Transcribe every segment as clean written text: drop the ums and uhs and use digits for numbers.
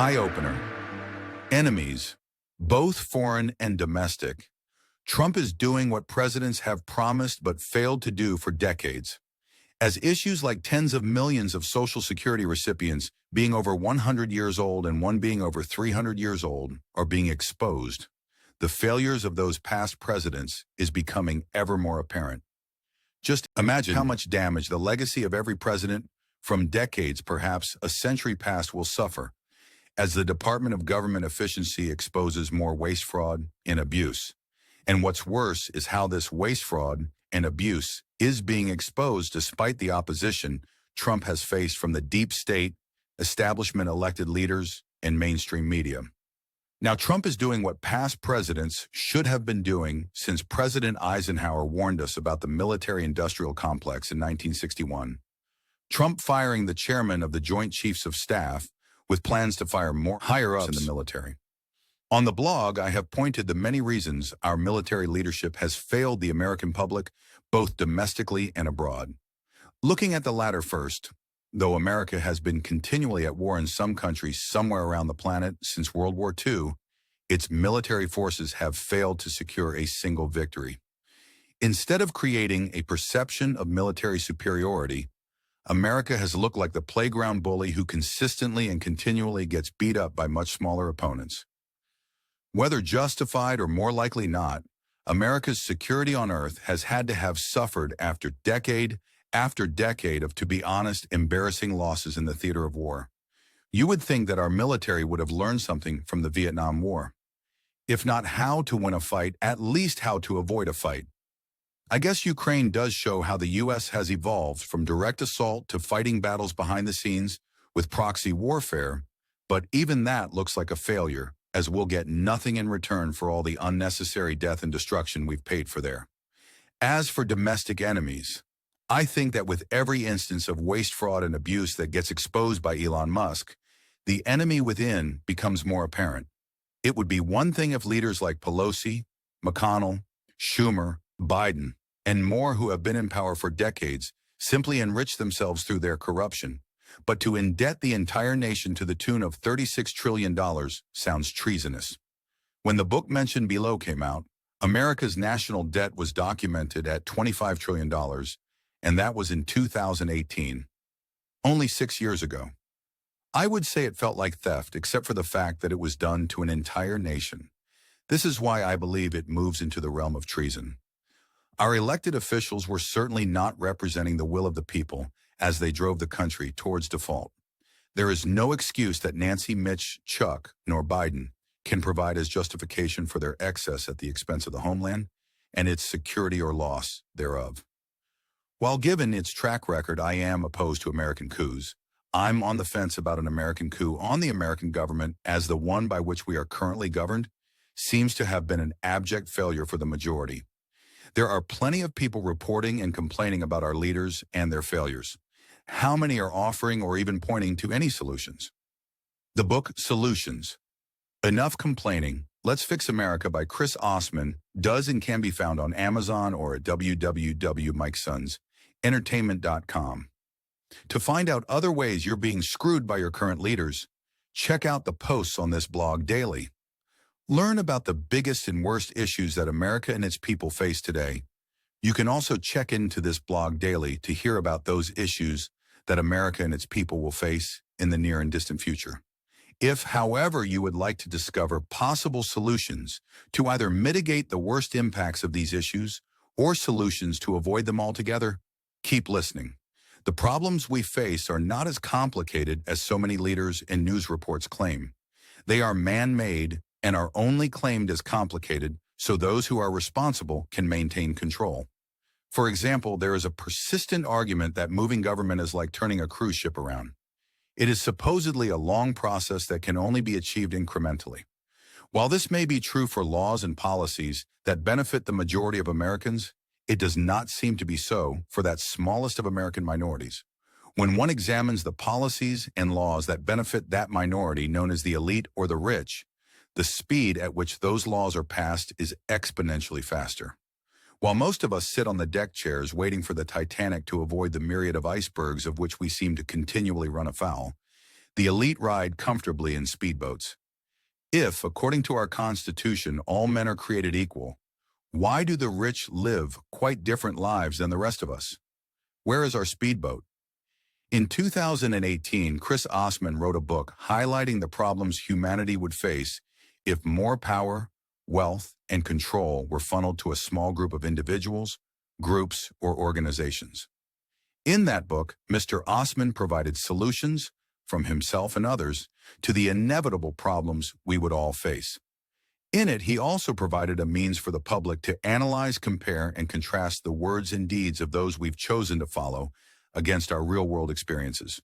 eye-opener. Enemies, both foreign and domestic. Trump is doing what presidents have promised but failed to do for decades. As issues like tens of millions of Social Security recipients being over 100 years old and one being over 300 years old are being exposed, the failures of those past presidents is becoming ever more apparent. Just imagine how much damage the legacy of every president from decades, perhaps a century past, will suffer as the Department of Government Efficiency exposes more waste, fraud, and abuse. And what's worse is how this waste, fraud, and abuse is being exposed despite the opposition Trump has faced from the deep state, establishment elected leaders, and mainstream media. Now, Trump is doing what past presidents should have been doing since President Eisenhower warned us about the military-industrial complex in 1961. Trump firing the chairman of the Joint Chiefs of Staff with plans to fire more higher-ups in the military. On the blog, I have pointed to many reasons our military leadership has failed the American public, both domestically and abroad. Looking at the latter first, though America has been continually at war in some countries somewhere around the planet since World War II, its military forces have failed to secure a single victory. Instead of creating a perception of military superiority, America has looked like the playground bully who consistently and continually gets beat up by much smaller opponents. Whether justified or more likely not, America's security on earth has had to have suffered after decade of, to be honest, embarrassing losses in the theater of war. You would think that our military would have learned something from the Vietnam War. If not how to win a fight, at least how to avoid a fight. I guess Ukraine does show how the U.S. has evolved from direct assault to fighting battles behind the scenes with proxy warfare, but even that looks like a failure, as we'll get nothing in return for all the unnecessary death and destruction we've paid for there. As for domestic enemies, I think that with every instance of waste, fraud, and abuse that gets exposed by Elon Musk, the enemy within becomes more apparent. It would be one thing if leaders like Pelosi, McConnell, Schumer, Biden, and more who have been in power for decades simply enrich themselves through their corruption. But to indebt the entire nation to the tune of $36 trillion sounds treasonous. When the book mentioned below came out, America's national debt was documented at $25 trillion, and that was in 2018, only 6 years ago. I would say it felt like theft, except for the fact that it was done to an entire nation. This is why I believe it moves into the realm of treason. Our elected officials were certainly not representing the will of the people as they drove the country towards default. There is no excuse that Nancy, Mitch, Chuck, nor Biden can provide as justification for their excess at the expense of the homeland and its security or loss thereof. While given its track record, I am opposed to American coups. I'm on the fence about an American coup on the American government, as the one by which we are currently governed seems to have been an abject failure for the majority. There are plenty of people reporting and complaining about our leaders and their failures. How many are offering or even pointing to any solutions? The book Solutions. Enough Complaining, Let's Fix America by Chris Osman does and can be found on Amazon or at www.mikesonsentertainment.com. To find out other ways you're being screwed by your current leaders, check out the posts on this blog daily. Learn about the biggest and worst issues that America and its people face today. You can also check into this blog daily to hear about those issues that America and its people will face in the near and distant future. If, however, you would like to discover possible solutions to either mitigate the worst impacts of these issues or solutions to avoid them altogether, keep listening. The problems we face are not as complicated as so many leaders and news reports claim. They are man-made and are only claimed as complicated so those who are responsible can maintain control. For example, there is a persistent argument that moving government is like turning a cruise ship around. It is supposedly a long process that can only be achieved incrementally. While this may be true for laws and policies that benefit the majority of Americans, it does not seem to be so for that smallest of American minorities. When one examines the policies and laws that benefit that minority known as the elite or the rich, the speed at which those laws are passed is exponentially faster. While most of us sit on the deck chairs waiting for the Titanic to avoid the myriad of icebergs of which we seem to continually run afoul, The elite ride comfortably in speedboats. If, according to our Constitution, all men are created equal, why do the rich live quite different lives than the rest of us? Where is our speedboat? In 2018, Chris Osman wrote a book highlighting the problems humanity would face if more power, wealth, and control were funneled to a small group of individuals, groups, or organizations. In that book, Mr. Osman provided solutions from himself and others to the inevitable problems we would all face. In it, he also provided a means for the public to analyze, compare, and contrast the words and deeds of those we've chosen to follow against our real-world experiences.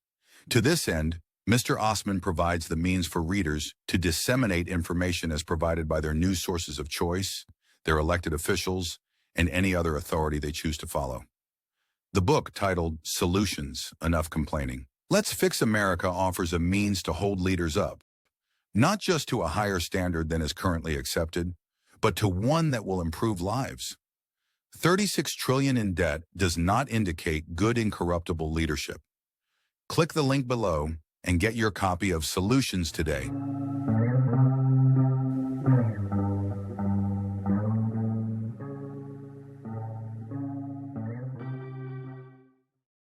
To this end, Mr. Osman provides the means for readers to disseminate information as provided by their news sources of choice, their elected officials, and any other authority they choose to follow. The book, titled Solutions, Enough Complaining, Let's Fix America, offers a means to hold leaders up, not just to a higher standard than is currently accepted, but to one that will improve lives. 36 trillion in debt does not indicate good incorruptible leadership. Click the link below and get your copy of Solutions today.